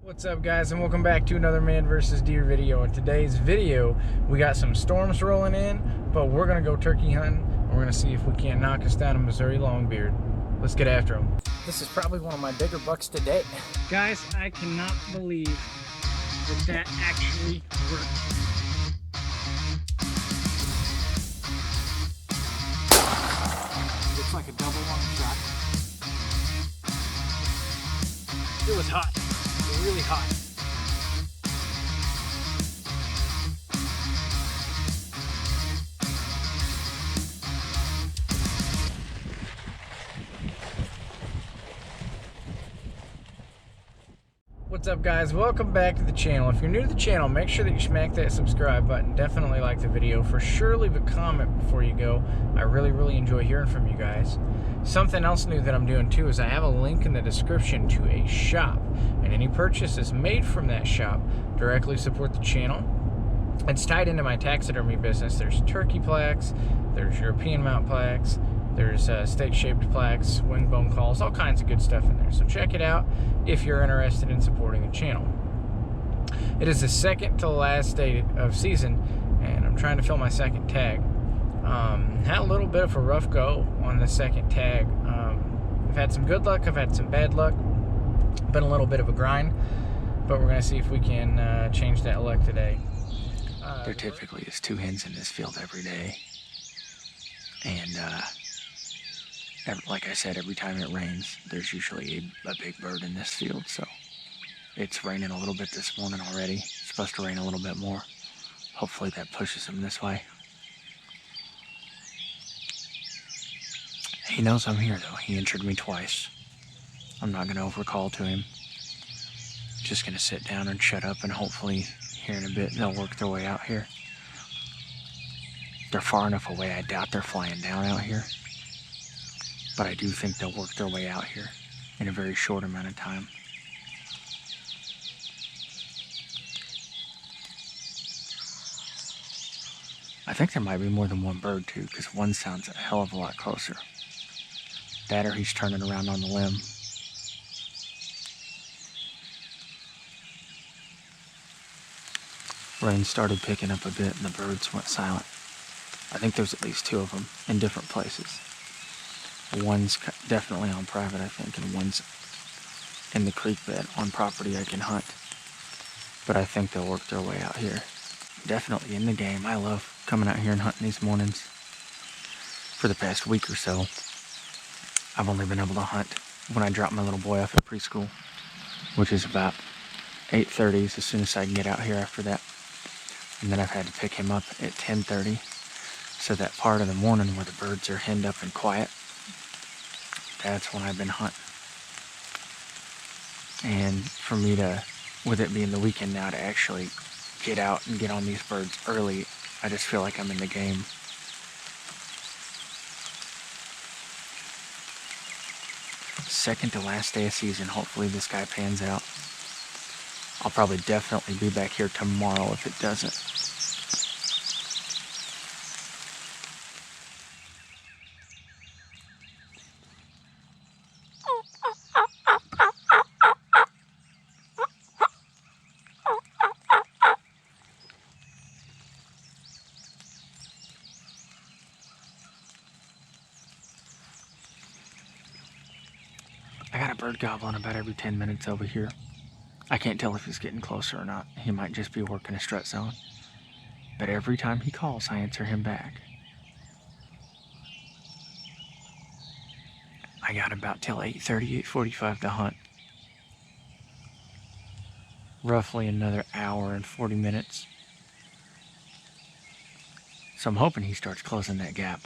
What's up, guys, and welcome back to another man versus deer video. In today's video, we got some storms rolling in, but we're gonna go turkey hunting. We're gonna see if we can't knock us down a Missouri longbeard. Let's get after him. This is probably one of my bigger bucks to date. Guys, I cannot believe that actually worked. Looks like a double long shot. It was hot. Really hot. What's up, guys? Welcome back to the channel. If you're new to the channel, make sure that you smack that subscribe button. Definitely like the video. For sure, leave a comment before you go. I really enjoy hearing from you guys. Something else new that I'm doing too is I have a link in the description to a shop, and any purchases made from that shop directly support the channel. It's tied into my taxidermy business. There's turkey plaques, there's European mount plaques, there's steak-shaped plaques, Wingbone Calls, all kinds of good stuff in there. So check it out if you're interested in supporting the channel. It is the second to the last day of season, and I'm trying to fill my second tag. Had a little bit of a rough go on the second tag. I've had some good luck, I've had some bad luck. Been a little bit of a grind, but we're going to see if we can change that luck today. There typically is 2 hens in this field every day, and like I said, every time it rains, there's usually a big bird in this field. So it's raining a little bit this morning already. It's supposed to rain a little bit more. Hopefully that pushes him this way. He knows I'm here, though. He entered me twice. I'm not going to overcall to him. Just going to sit down and shut up, and hopefully here in a bit they'll work their way out here. They're far enough away, I doubt they're flying down out here. But I do think they'll work their way out here in a very short amount of time. I think there might be more than one bird too, because one sounds a hell of a lot closer. That or he's turning around on the limb. Rain started picking up a bit and the birds went silent. I think there's at least 2 of them in different places. One's definitely on private, I think, and one's in the creek bed on property I can hunt. But I think they'll work their way out here. Definitely in the game. I love coming out here and hunting these mornings. For the past week or so, I've only been able to hunt when I drop my little boy off at preschool, which is about 8:30 as soon as I can get out here after that. And then I've had to pick him up at 10:30. So that part of the morning where the birds are henned up and quiet, that's when I've been hunting. And for me to, with it being the weekend now, to actually get out and get on these birds early, I just feel like I'm in the game. Second to last day of season. Hopefully this guy pans out. I'll probably definitely be back here tomorrow if it doesn't. I got a bird gobbling about every 10 minutes over here. I can't tell if he's getting closer or not. He might just be working a strut zone. But every time he calls, I answer him back. I got about till 8:30, 8:45 to hunt. Roughly another hour and 40 minutes. So I'm hoping he starts closing that gap.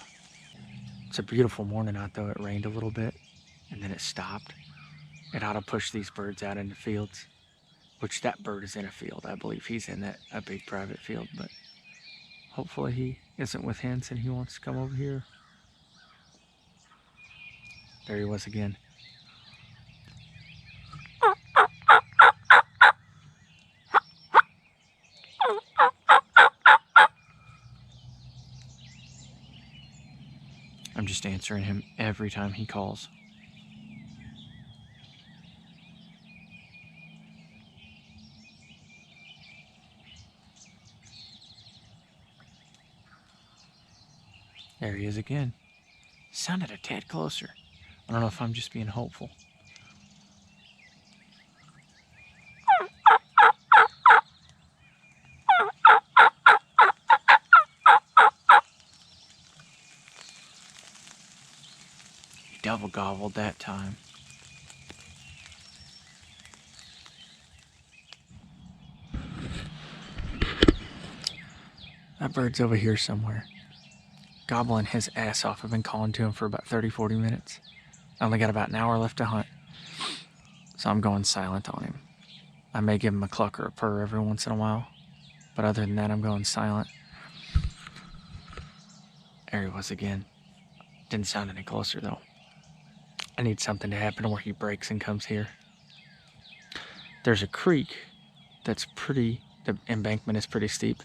It's a beautiful morning out though. It rained a little bit and then it stopped. It ought to push these birds out into fields, which that bird is in a field. I believe he's in a big private field, but hopefully he isn't with hens and he wants to come over here. There he was again. I'm just answering him every time he calls. There he is again. Sounded a tad closer. I don't know if I'm just being hopeful. He double gobbled that time. That bird's over here somewhere, gobbling his ass off. I've been calling to him for about 30-40 minutes. I only got about an hour left to hunt, so I'm going silent on him. I may give him a cluck or a purr every once in a while, but other than that, I'm going silent. There he was again. Didn't sound any closer though. I need something to happen where he breaks and comes here. There's a creek that's pretty, the embankment is pretty steep,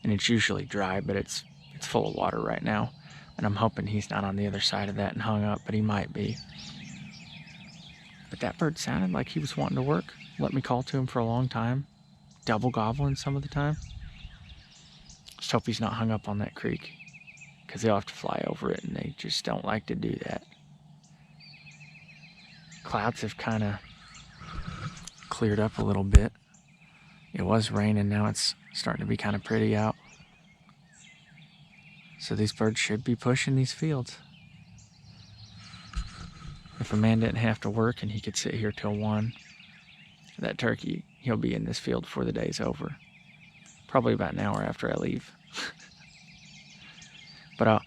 and it's usually dry, but it's full of water right now. And I'm hoping he's not on the other side of that and hung up, but he might be. But that bird sounded like he was wanting to work. Let me call to him for a long time. Double gobbling some of the time. Just hope he's not hung up on that creek, because they'll have to fly over it, and they just don't like to do that. Clouds have kind of cleared up a little bit. It was raining, now it's starting to be kind of pretty out. So these birds should be pushing these fields. If a man didn't have to work and he could sit here till 1, that turkey, he'll be in this field before the day's over. Probably about an hour after I leave. But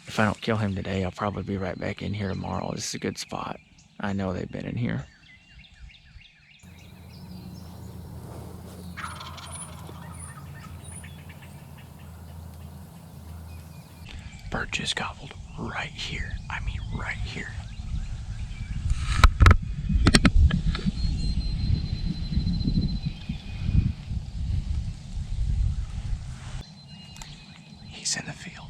if I don't kill him today, I'll probably be right back in here tomorrow. This is a good spot. I know they've been in here. Bird just gobbled right here. I mean, right here. He's in the field.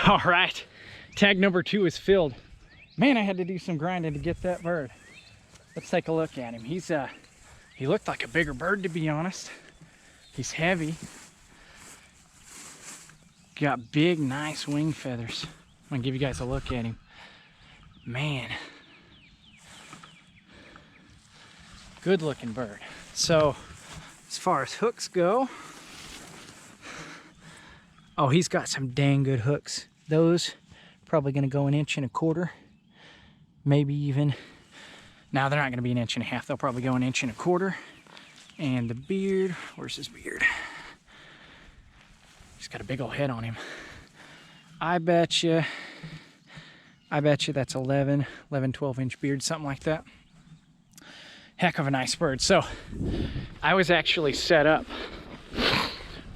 All right, tag number 2 is filled. Man, I had to do some grinding to get that bird. Let's take a look at him. He looked like a bigger bird, to be honest. He's heavy. Got big, nice wing feathers. I'm gonna give you guys a look at him. Man, good looking bird. So as far as hooks go, oh, he's got some dang good hooks. Those probably gonna go 1.25 inches, maybe even. Now they're not gonna be 1.5 inches. They'll probably go 1.25 inches. And the beard, where's his beard? He's got a big old head on him. I bet you that's 11, 12 inch beard, something like that. Heck of a nice bird. So I was actually set up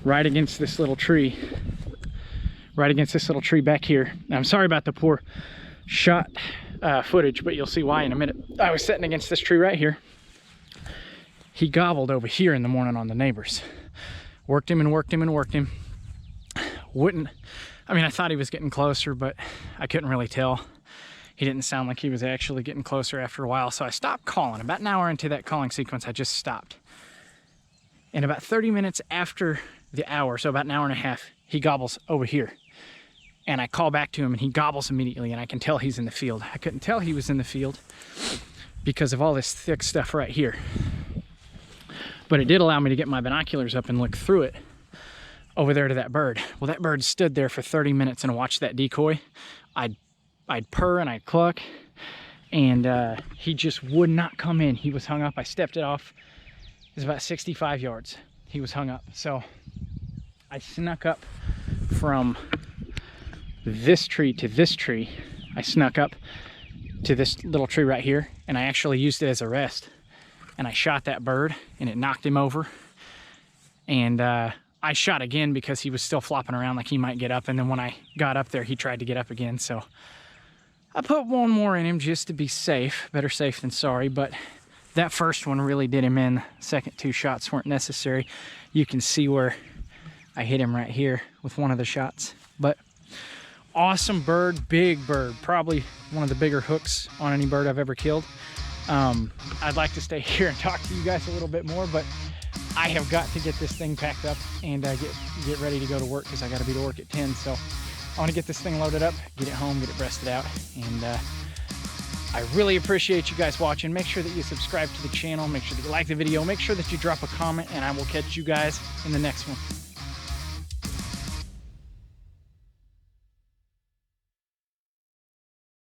right against this little tree, back here. Now, I'm sorry about the poor shot footage, but you'll see why in a minute. I was sitting against this tree right here. He gobbled over here in the morning on the neighbors. Worked him and worked him and worked him. I mean, I thought he was getting closer, but I couldn't really tell. He didn't sound like he was actually getting closer after a while, so I stopped calling. About an hour into that calling sequence, I just stopped. And about 30 minutes after the hour, so about an hour and a half, he gobbles over here. And I call back to him, and he gobbles immediately, and I can tell he's in the field. I couldn't tell he was in the field because of all this thick stuff right here. But it did allow me to get my binoculars up and look through it over there to that bird. Well, that bird stood there for 30 minutes and watched that decoy. I'd purr and I'd cluck, and he just would not come in. He was hung up. I stepped it off. It was about 65 yards. He was hung up. So I snuck up from this tree to this tree. I snuck up to this little tree right here, and I actually used it as a rest. And I shot that bird, and it knocked him over. And I shot again because he was still flopping around like he might get up. And then when I got up there, he tried to get up again. So I put one more in him just to be safe. Better safe than sorry. But that first one really did him in. Second 2 shots weren't necessary. You can see where I hit him right here with one of the shots. But awesome bird, big bird. Probably one of the bigger hooks on any bird I've ever killed. I'd like to stay here and talk to you guys a little bit more, but I have got to get this thing packed up and get ready to go to work because I got to be to work at 10. So I want to get this thing loaded up, get it home, get it breasted out, and I really appreciate you guys watching. Make sure that you subscribe to the channel, make sure that you like the video, make sure that you drop a comment, and I will catch you guys in the next one.